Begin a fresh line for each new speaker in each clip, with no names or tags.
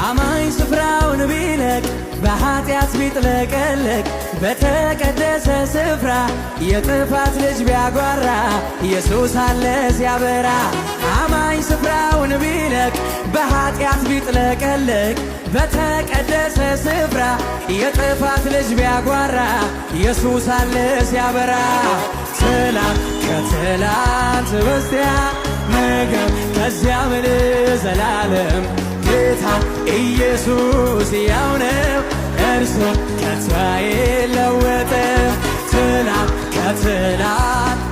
አማኝ ስፍራውን ቢለቅ በኃጢአት ቢጥለቀለቅ በተቀደሰ ስፍራ የጥፋት ልጅ ቢያጓራ ኢየሱስ አለ ሲያበራ። አማኝ ስፍራውን ቢለቅ በኃጢአት ቢጥለቀለቅ በተቀደሰ ስፍራ የጥፋት ልጅ ቢያጓራ ኢየሱስ አለ ሲያበራ። ትላንት ከትላንት በስቲያ ነገም ከዚያም ለዘላለም ጌታ ኢየሱስ ያው ነው፣ እርሱ ከቶ አይለወጥም። ትላንት ከትላንት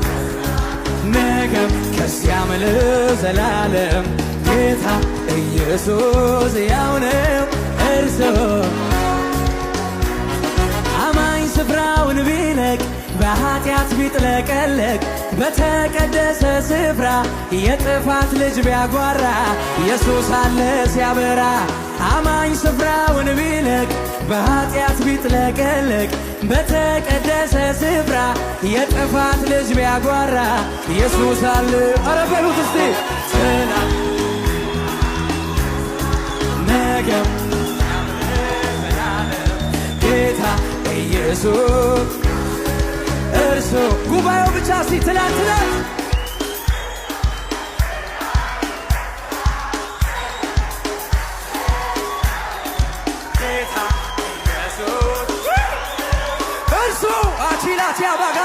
ነገም ከዚያም ለዘላለም ጌታ ኢየሱስ ያው ነው፣ እርሱ አማኝ ስፍራውን ቢለቅ በኃጢአት ቢጥለቀለቅ በተቀደሰ ስፍራ የጥፋት ልጅ ቢያጓራ ኢየሱስ አለ ሲያበራ። አማኝ ስፍራውን ቢለቅ በኃጢአት ቢጥለቀለቅ በተቀደሰ ስፍራ የጥፋት ልጅ ቢያጓራ ኢየሱስ አለ። ኧረ በሉት እስቲ ትላንት ነገም ጌታ ኢየሱስ እርሱ። ጉባኤው ብቻ እስቲ ትላንት ጌታ ኢየሱስ እርሱ አቺላቲያ ባጋ